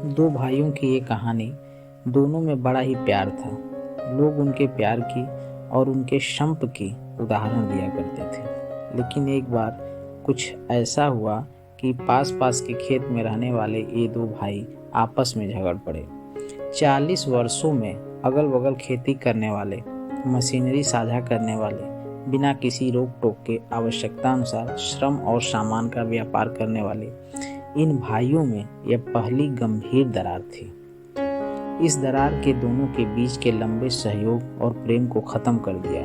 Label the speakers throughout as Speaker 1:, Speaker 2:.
Speaker 1: दो भाइयों की ये कहानी, दोनों में बड़ा ही प्यार था। लोग उनके प्यार की और उनके संप की उदाहरण दिया करते थे। लेकिन एक बार कुछ ऐसा हुआ कि पास पास के खेत में रहने वाले ये दो भाई आपस में झगड़ पड़े। 40 वर्षों में अगल बगल खेती करने वाले, मशीनरी साझा करने वाले, बिना किसी रोक टोक के आवश्यकता अनुसार श्रम और सामान का व्यापार करने वाले इन भाइयों में यह पहली गंभीर दरार थी। इस दरार के दोनों के बीच के लंबे सहयोग और प्रेम को खत्म कर दिया।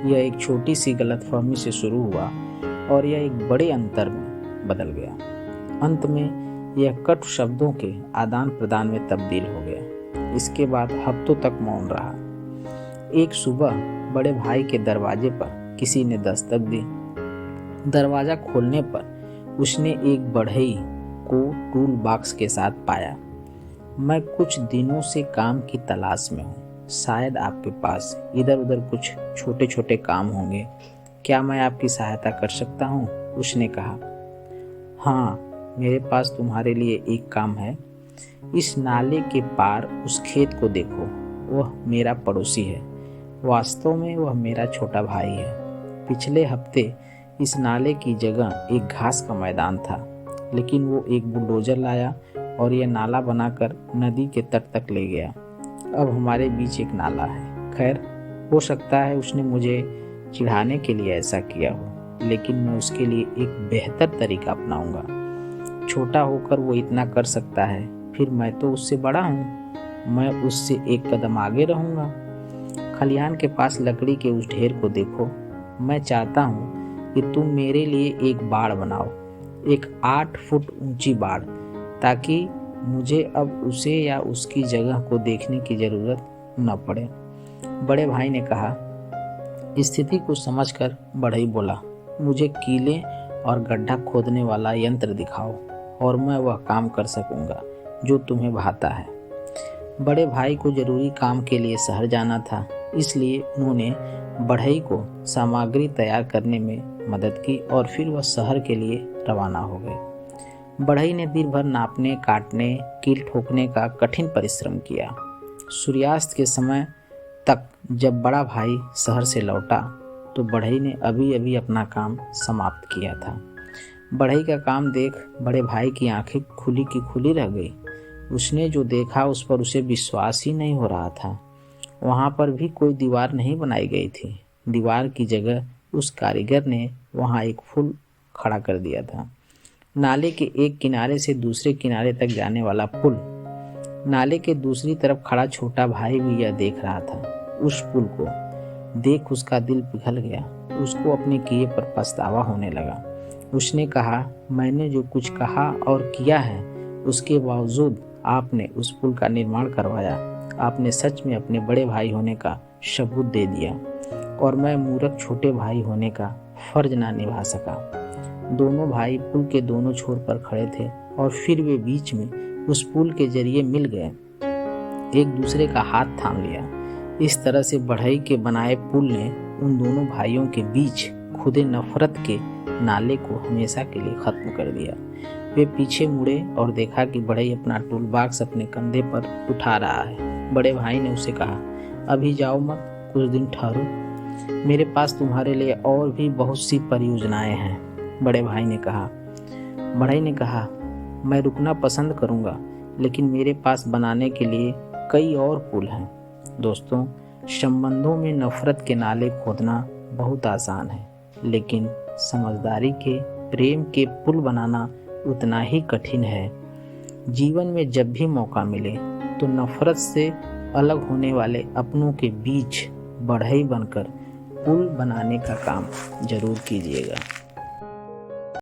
Speaker 1: यह एक छोटी सी गलतफहमी से शुरू हुआ और यह एक बड़े अंतर में बदल गया। अंत में यह कटु शब्दों के आदान प्रदान में तब्दील हो गया। इसके बाद हफ्तों तक मौन रहा। एक सुबह बड़े भाई के दरवाजे पर किसी ने दस्तक दी। दरवाजा खोलने पर उसने एक बढ़ई को टूल बॉक्स के साथ पाया। मैं कुछ दिनों से काम की तलाश में हूँ। शायद आपके पास इधर उधर कुछ छोटे छोटे काम होंगे। क्या मैं आपकी सहायता कर सकता हूँ? उसने कहा। हाँ, मेरे पास तुम्हारे लिए एक काम है। इस नाले के पार उस खेत को देखो। वह मेरा पड़ोसी है। वास्तव में वह मेरा छोटा भाई है। पिछले हफ्ते इस नाले की जगह एक घास का मैदान था, लेकिन वो एक बुलडोजर लाया और यह नाला बनाकर नदी के तट तक ले गया। अब हमारे बीच एक नाला है। खैर, हो सकता है उसने मुझे चिढ़ाने के लिए ऐसा किया हो, लेकिन मैं उसके लिए एक बेहतर तरीका अपनाऊंगा। छोटा होकर वो इतना कर सकता है, फिर मैं तो उससे बड़ा हूँ। मैं उससे एक कदम आगे रहूंगा। खलिहान के पास लकड़ी के उस ढेर को देखो। मैं चाहता हूँ कि तुम मेरे लिए एक बाड़ बनाओ, एक 8 फुट ऊंची बाड़, ताकि मुझे अब उसे या उसकी जगह को देखने की जरूरत न पड़े। बड़े भाई ने कहा। स्थिति को समझकर बढ़ई बोला, मुझे कीले और गड्ढा खोदने वाला यंत्र दिखाओ और मैं वह काम कर सकूंगा जो तुम्हें भाता है। बड़े भाई को जरूरी काम के लिए शहर जाना था, इसलिए उन्होंने बढ़ई को सामग्री तैयार करने में मदद की और फिर वह शहर के लिए रवाना हो गए। बढ़ई ने दिन भर नापने, काटने, कील ठोकने का कठिन परिश्रम किया। सूर्यास्त के समय तक जब बड़ा भाई शहर से लौटा तो बढ़ई ने अभी अभी अपना काम समाप्त किया था। बढ़ई का काम देख बड़े भाई की आंखें खुली की खुली रह गई। उसने जो देखा उस पर उसे विश्वास ही नहीं हो रहा था। वहाँ पर भी कोई दीवार नहीं बनाई गई थी। दीवार की जगह उस कारीगर ने वहाँ एक पुल खड़ा कर दिया था। नाले के एक किनारे से दूसरे किनारे तक जाने वाला पुल। नाले के दूसरी तरफ खड़ा छोटा भाई भी यह देख रहा था। उस पुल को देख उसका दिल पिघल गया। उसको अपने किए पर पछतावा होने लगा। उसने कहा, मैंने जो कुछ कहा और किया है उसके बावजूद आपने उस पुल का निर्माण करवाया। आपने सच में अपने बड़े भाई होने का सबूत दे दिया और मैं मूर्ख छोटे भाई होने का फर्ज ना निभा सका। दोनों भाई पुल के दोनों छोर पर खड़े थे और फिर वे बीच में उस पुल के जरिए मिल गए, एक दूसरे का हाथ थाम लिया। इस तरह से बढ़ई के बनाए पुल ने उन दोनों भाइयों के बीच खुदे नफरत के नाले को हमेशा के लिए खत्म कर दिया। वे पीछे मुड़े और देखा कि बढ़ई अपना टूल बॉक्स अपने कंधे पर उठा रहा है। बड़े भाई ने उसे कहा, अभी जाओ मत, कुछ दिन ठहरो। मेरे पास तुम्हारे लिए और भी बहुत सी परियोजनाएं हैं। बड़े भाई ने कहा। बढ़ई ने कहा, मैं रुकना पसंद करूंगा, लेकिन मेरे पास बनाने के लिए कई और पुल हैं। दोस्तों, संबंधों में नफरत के नाले खोदना बहुत आसान है, लेकिन समझदारी के, प्रेम के पुल बनाना उतना ही कठिन है। जीवन में जब भी मौका मिले तो नफरत से अलग होने वाले अपनों के बीच बढ़ई बनकर पुल बनाने का काम जरूर कीजिएगा।